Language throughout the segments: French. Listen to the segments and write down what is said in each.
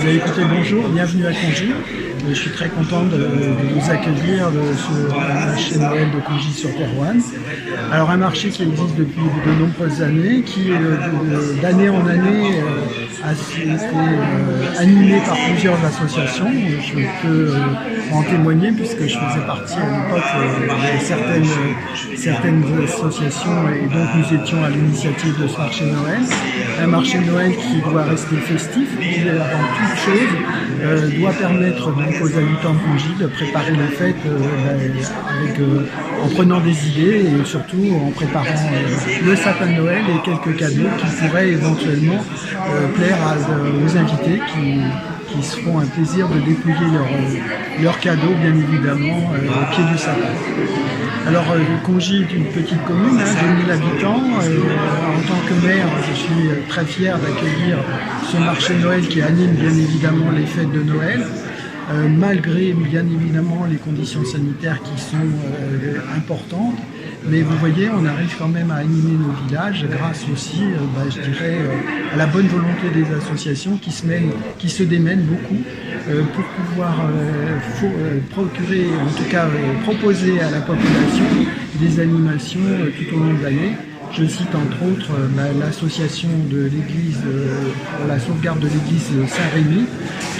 Écoutez, bonjour, bienvenue à Congy. Je suis très content de vous accueillir sur le marché Noël de Congy-sur-Thérouanne. Alors un marché qui existe depuis de nombreuses années, qui d'année en année a été animé par plusieurs associations. Je peux en témoigner puisque je faisais partie à l'époque de certaines associations et donc nous étions à l'initiative de ce marché Noël. Un marché Noël qui doit rester festif, qui avant toute chose doit permettre donc aux habitants de Congy de préparer les fêtes en prenant des idées et surtout en préparant le sapin de Noël et quelques cadeaux qui pourraient éventuellement plaire aux invités qui se feront un plaisir de dépouiller leurs cadeaux, bien évidemment, au pied du sapin. Alors, Congy est une petite commune, 2000 habitants. En tant que maire, je suis très fier d'accueillir ce marché Noël qui anime bien évidemment les fêtes de Noël. Malgré bien évidemment les conditions sanitaires qui sont importantes. Mais vous voyez, on arrive quand même à animer nos villages grâce aussi, je dirais, à la bonne volonté des associations qui se démènent beaucoup pour pouvoir procurer, en tout cas proposer à la population des animations tout au long de l'année. Je cite entre autres l'association de l'église pour la sauvegarde de l'église Saint-Rémy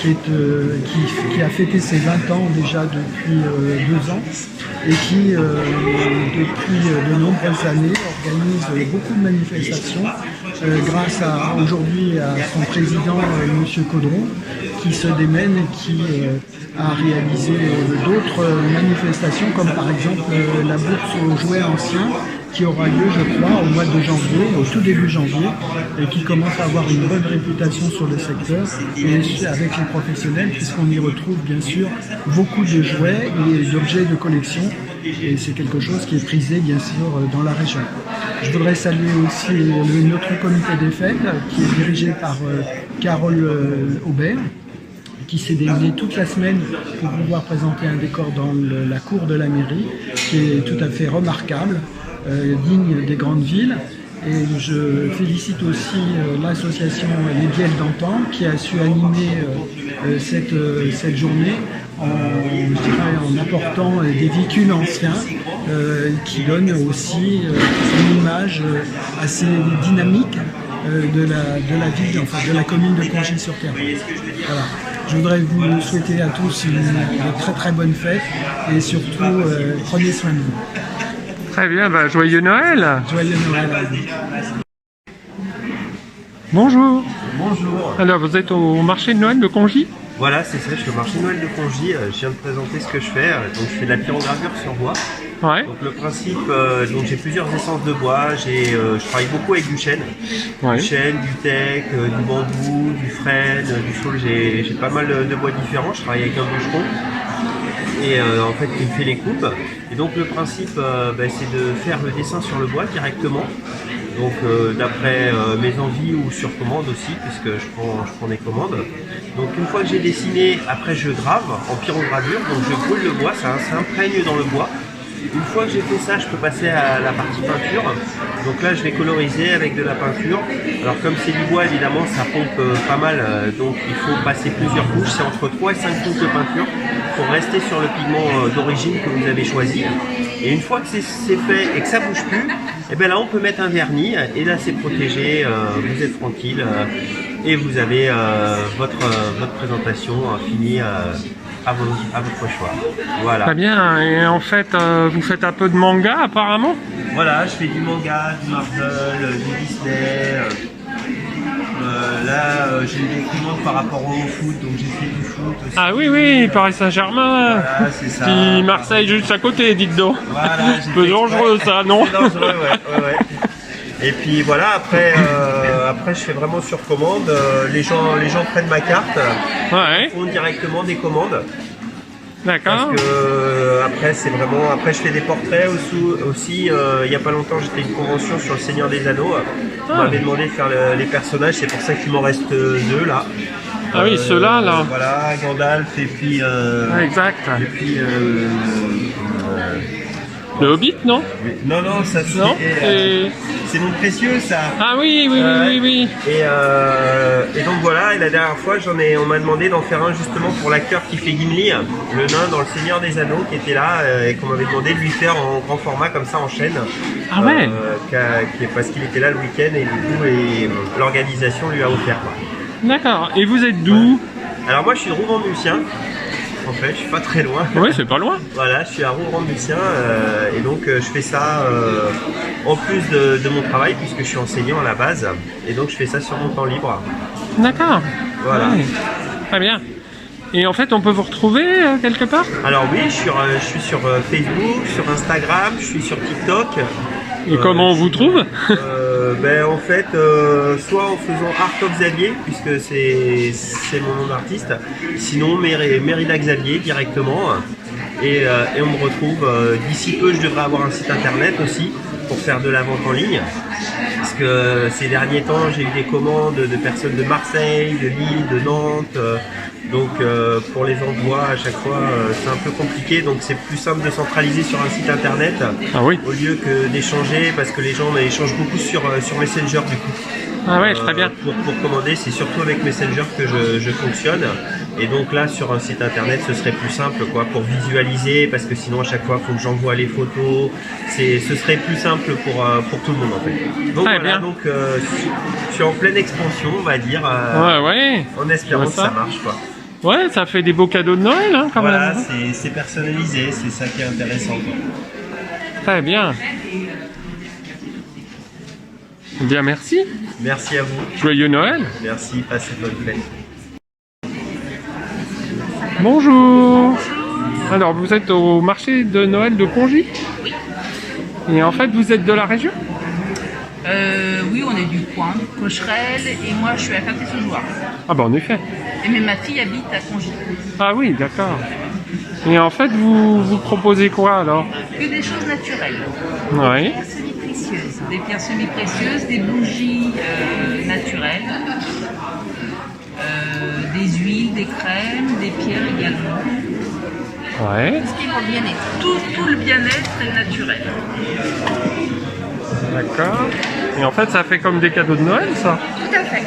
qui a fêté ses 20 ans déjà depuis 2 ans et qui depuis de nombreuses années organise beaucoup de manifestations grâce aujourd'hui à son président M. Caudron qui se démène et qui a réalisé d'autres manifestations comme par exemple la bourse aux jouets anciens qui aura lieu, je crois, au mois de janvier, au tout début janvier, et qui commence à avoir une bonne réputation sur le secteur et avec les professionnels, puisqu'on y retrouve bien sûr beaucoup de jouets et d'objets de collection, et c'est quelque chose qui est prisé bien sûr dans la région. Je voudrais saluer aussi notre comité des fêtes, qui est dirigé par Carole Aubert, qui s'est déroulé toute la semaine pour pouvoir présenter un décor dans la cour de la mairie, qui est tout à fait remarquable. Digne des grandes villes, et je félicite aussi l'association Les Bielles d'Antan qui a su animer cette journée en apportant des véhicules anciens qui donnent aussi une image assez dynamique de la ville, enfin de la commune de Congy-sur-Thérouanne. Voilà. Je voudrais vous souhaiter à tous une très très bonne fête et surtout prenez soin de vous. Très bien, joyeux Noël! Joyeux Noël! Bonjour! Bonjour! Alors, vous êtes au marché de Noël de Congy? Voilà, c'est ça, je suis au marché de Noël de Congy. Je viens de présenter ce que je fais. Donc, je fais de la pyrogravure sur bois. Ouais. Donc, le principe, donc j'ai plusieurs essences de bois. Je travaille beaucoup avec du chêne. Ouais. Du chêne, du teck, du bambou, du frêne, du saule. J'ai pas mal de bois différents. Je travaille avec un bûcheron. Et en fait il me fait les coupes. Et donc le principe c'est de faire le dessin sur le bois directement. Donc d'après mes envies ou sur commande aussi, puisque je prends des commandes. Donc une fois que j'ai dessiné, après je grave en pyrogravure, donc je brûle le bois, ça s'imprègne dans le bois. Une fois que j'ai fait ça, je peux passer à la partie peinture. Donc là, je vais coloriser avec de la peinture. Alors comme c'est du bois, évidemment, ça pompe pas mal. Donc il faut passer plusieurs couches. C'est entre 3 et 5 couches de peinture pour rester sur le pigment d'origine que vous avez choisi. Et une fois que c'est fait et que ça bouge plus, et bien là, on peut mettre un vernis. Et là, c'est protégé. Vous êtes tranquille. Et vous avez votre présentation finie. À votre choix. Voilà. Très bien, et en fait, vous faites un peu de manga apparemment? Voilà, je fais du manga, du Marvel, du Disney. Là, j'ai eu des commandes par rapport au foot, donc j'ai fait du foot aussi. Ah oui, Paris Saint-Germain. Voilà, c'est ça. Puis Marseille juste à côté, dites donc. Voilà, un peu dangereux ça, non? C'est dangereux, ouais. Et puis voilà, après je fais vraiment sur commande. Les gens prennent ma carte, Ouais. font directement des commandes. D'accord. Parce que après c'est vraiment. Après je fais des portraits aussi. Il n'y a pas longtemps j'étais une convention sur le Seigneur des Anneaux. On m'avait demandé de faire les personnages, c'est pour ça qu'il m'en reste 2 là. Ah oui, ceux-là là. Voilà, Gandalf et puis. Exact. Et puis Le Hobbit, non? Non, non, ça c'est Non. Et... c'est mon précieux, ça. Ah oui, oui, oui, oui, oui. Et donc voilà, et la dernière fois, on m'a demandé d'en faire un justement pour l'acteur qui fait Gimli, le nain dans Le Seigneur des Anneaux, qui était là et qu'on m'avait demandé de lui faire en grand format comme ça en chaîne. Ah ouais. Parce qu'il était là le week-end et du coup l'organisation lui a offert, quoi. D'accord. Et vous êtes d'où? Alors moi, je suis de Rouen-Mulcien. En fait, je suis pas très loin. Oui, c'est pas loin. Voilà, je suis à Rouen-Mulcien et donc je fais ça en plus de mon travail puisque je suis enseignant à la base et donc je fais ça sur mon temps libre. D'accord. Voilà. Ouais. Très bien. Et en fait, on peut vous retrouver quelque part? Alors oui, je suis sur Facebook, sur Instagram, je suis sur TikTok. Et comment on vous trouve? Ben, en fait, soit en faisant Art of Xavier, puisque c'est mon nom d'artiste, sinon Mérida Xavier directement. Et on me retrouve, d'ici peu, je devrais avoir un site internet aussi pour faire de la vente en ligne. Parce que ces derniers temps, j'ai eu des commandes de personnes de Marseille, de Lille, de Nantes. Donc pour les envois à chaque fois c'est un peu compliqué, donc c'est plus simple de centraliser sur un site internet au lieu que d'échanger, parce que les gens échangent beaucoup sur Messenger du coup. Ah ouais, très bien. Pour commander, c'est surtout avec Messenger que je fonctionne. Et donc là, sur un site internet, ce serait plus simple quoi, pour visualiser, parce que sinon à chaque fois, il faut que j'envoie les photos. Ce serait plus simple pour tout le monde en fait. Donc voilà, donc je suis en pleine expansion, on va dire, en espérant que ça marche quoi. Ouais, ça fait des beaux cadeaux de Noël hein, quand même. Voilà, c'est personnalisé, c'est ça qui est intéressant quoi. Très bien. Bien, merci. Merci à vous. Joyeux Noël. Merci, passez bonne fête. Bonjour. Alors, vous êtes au marché de Noël de Congy? Oui. Et en fait, vous êtes de la région? Oui, on est du coin, Cocherel, et moi je suis à Ferté-sous-Jouarre. Ah bah en effet. Et mais ma fille habite à Congy. Ah oui, d'accord. Et en fait, vous proposez quoi alors? Que des choses naturelles. Oui. Des pierres semi-précieuses. Des pierres semi-précieuses, des bougies naturelles, des huiles, des crèmes, des pierres également. Ouais. Ce qui est pour le bien-être. Tout le bien-être est naturel. D'accord. Et en fait, ça fait comme des cadeaux de Noël, ça? Tout à fait.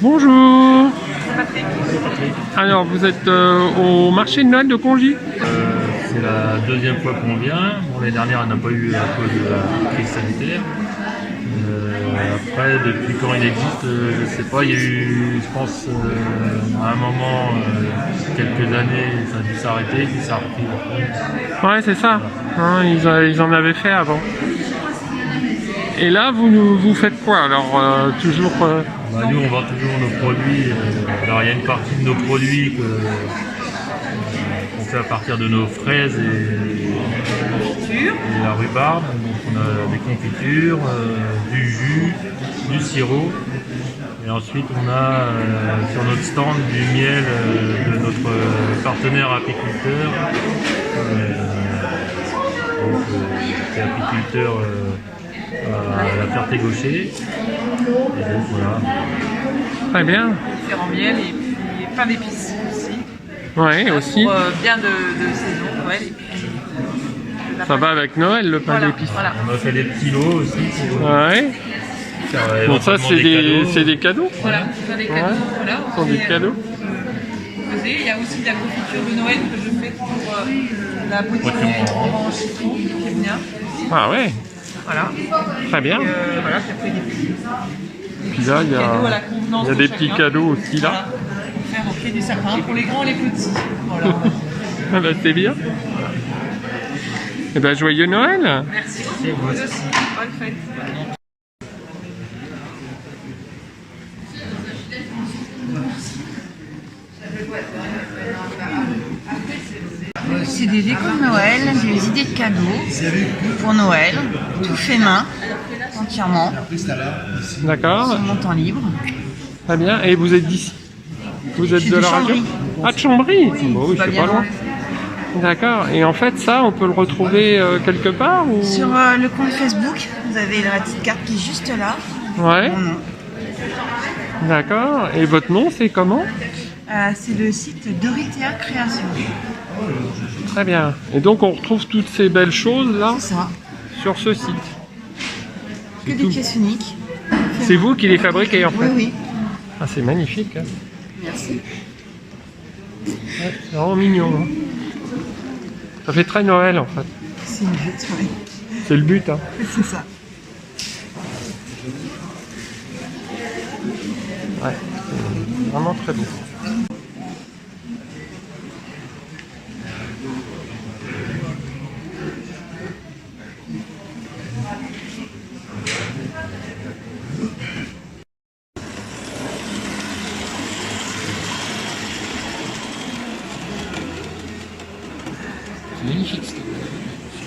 Bonjour. Alors, vous êtes au marché de Noël de Congy? C'est la deuxième fois qu'on vient. Bon, l'année dernière, on n'a pas eu à cause de la crise sanitaire. Après, depuis quand il existe, je ne sais pas. Il y a eu, je pense, à un moment, quelques années, ça a dû s'arrêter, puis ça a repris. Ouais, c'est ça. Hein, ils en avaient fait avant. Et là, vous faites quoi? Alors, toujours... Bah, nous, on vend toujours nos produits. Alors, il y a une partie de nos produits qu'on fait à partir de nos fraises et la rhubarbe. Donc, on a des confitures, du jus, du sirop. Et ensuite, on a sur notre stand du miel de notre partenaire apiculteur. C'est apiculteur à la Ferté-Gaucher. Et donc voilà. Très bien. Différents miels et puis pain d'épices aussi. Ouais, aussi. Pour, bien de saison, Noël. Et puis, ça va avec Noël, le pain d'épices. Voilà. On a fait des petits lots aussi. Ouais. Bon, ça, c'est des cadeaux. Voilà, c'est des cadeaux. Voilà. Ce sont des cadeaux. Il y a aussi de la confiture de Noël que je fais pour la potier en citron qui est bien. Ah ouais. Voilà. Très bien. Voilà, puis après des petits. Puis là, il y a des petits cadeaux aussi là. Voilà. Pour faire au pied du sapin pour les grands et les petits. Voilà. Ah bah, c'est bien. Et ben joyeux Noël. Merci beaucoup. Vous aussi. Bonne fête. C'est des décos de Noël, des idées de cadeaux pour Noël, tout fait main, entièrement, D'accord. sur mon temps libre. Très bien. Et vous êtes d'ici? Vous êtes suis de de la région? Chambry. Ah, de Chambry. Oui, Bon, oui, pas c'est bien pas loin. loin. D'accord. Et en fait, ça, on peut le retrouver quelque part ou... Sur le compte Facebook, vous avez la petite carte qui est juste là. Ouais. Mon nom. D'accord. Et votre nom, c'est comment? C'est le site Dorothea Création. Très bien. Et donc, on retrouve toutes ces belles choses là C'est ça. sur ce site. Que C'est des tout. pièces uniques. C'est vous qui les fabriquez en fait? Oui, oui. Ah, c'est magnifique. Hein. Merci. Ouais, c'est vraiment mignon. Hein. Ça fait très Noël en fait. C'est une but, oui. C'est le but. Hein. C'est ça. Ouais, c'est vraiment très beau. C'est magnifique ce que vous avez fait.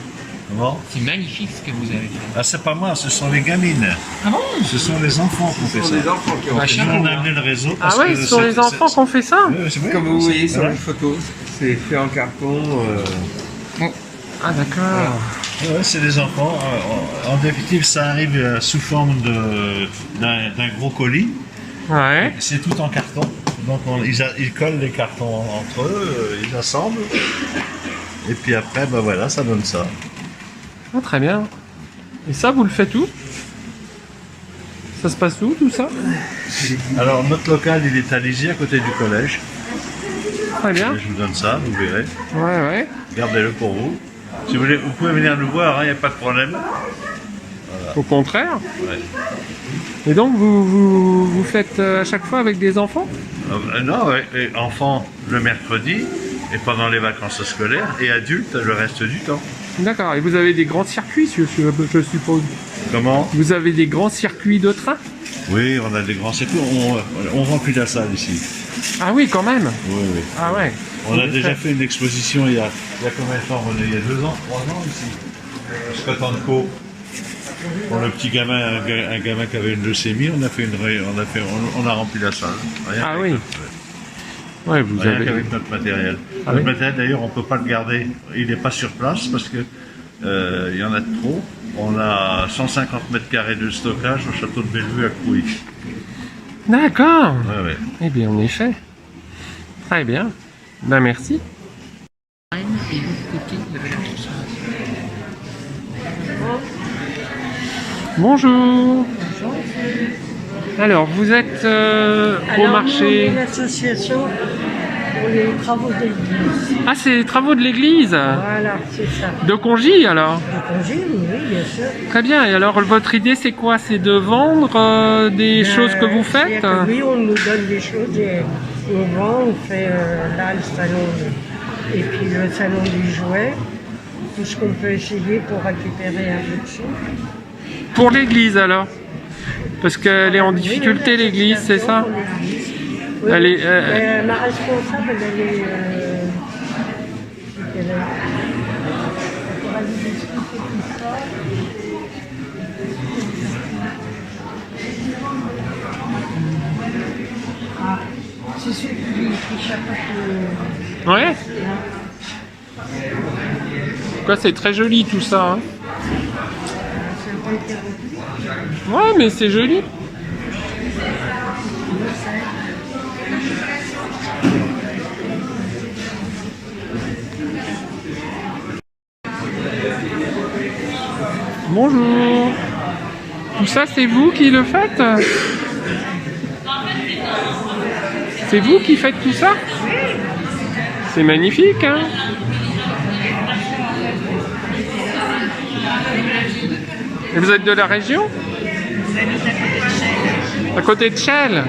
Comment? C'est magnifique ce que vous avez fait. Ah, c'est pas moi, ce sont les gamines. Ah bon? Ce sont les enfants qui ont fait ça. On a amené le réseau Ah parce ouais, que ce sont les enfants qui ont fait ça? Comme vous voyez sur voilà. les photos, c'est fait en carton. Ah d'accord. Ouais, c'est des enfants. En définitive, ça arrive sous forme d'un gros colis. Ouais. C'est tout en carton. Donc ils collent les cartons entre eux, ils assemblent. Et puis après, ben voilà, ça donne ça. Ah, très bien. Et ça, vous le faites où? Ça se passe où tout ça? Alors notre local, il est à Lizy, à côté du collège. Très bien. Et je vous donne ça, vous verrez. Ouais, ouais. Gardez-le pour vous. Si vous voulez, vous pouvez venir nous voir, il n'y a pas de problème. Au contraire. Ouais. Et donc, vous faites à chaque fois avec des enfants? Non, ouais, et enfants le mercredi et pendant les vacances scolaires et adultes le reste du temps. D'accord. Et vous avez des grands circuits, je suppose? Comment? Vous avez des grands circuits de train? Oui, on a des grands circuits, on remplit la salle ici. Ah oui, quand même. Oui, oui. Ah ouais. On a déjà fait une exposition il y a combien de temps? Il y a 2 ans, 3 ans ici. Jusqu'à Tanco. Pour le petit gamin, un gamin qui avait une leucémie, on a rempli la salle. Rien Ah qu'avec oui. Ouais, vous Rien avez. qu'avec notre matériel. Ah Notre oui. matériel, d'ailleurs, on ne peut pas le garder. Il n'est pas sur place parce que il y en a trop. On a 150 mètres carrés de stockage au château de Bellevue à Couy. D'accord. Ouais, ouais. Eh bien, en effet. Très bien. Ben merci. Et de l'autre côté, il y avait la consommation. Bonjour. Alors, vous êtes au marché. L'association pour les travaux de l'église. Ah, c'est les travaux de l'église Voilà, c'est ça. de Congy alors. De congé, oui, bien sûr. Très bien. Et alors, votre idée, c'est quoi? C'est de vendre des choses que vous faites? C'est-à-dire que oui, on nous donne des choses et on vend, on fait là le salon et puis le salon du jouet. Tout ce qu'on peut essayer pour récupérer un peu de sous. Pour l'église alors? Parce qu'elle est en difficulté, Oui, l'église, c'est ça? pour l'église. Oui, Elle est, oui. Ma responsable, elle est... elle pourra nous expliquer tout ça. Ah, c'est celui qui chapeaute le... Ouais. Quoi, c'est très joli tout ça. Hein. Ça n'a pas été repris. Ouais, mais c'est joli. Bonjour. Tout ça, c'est vous qui le faites? C'est vous qui faites tout ça? C'est magnifique, hein? Et vous êtes de la région? À côté de Chelles.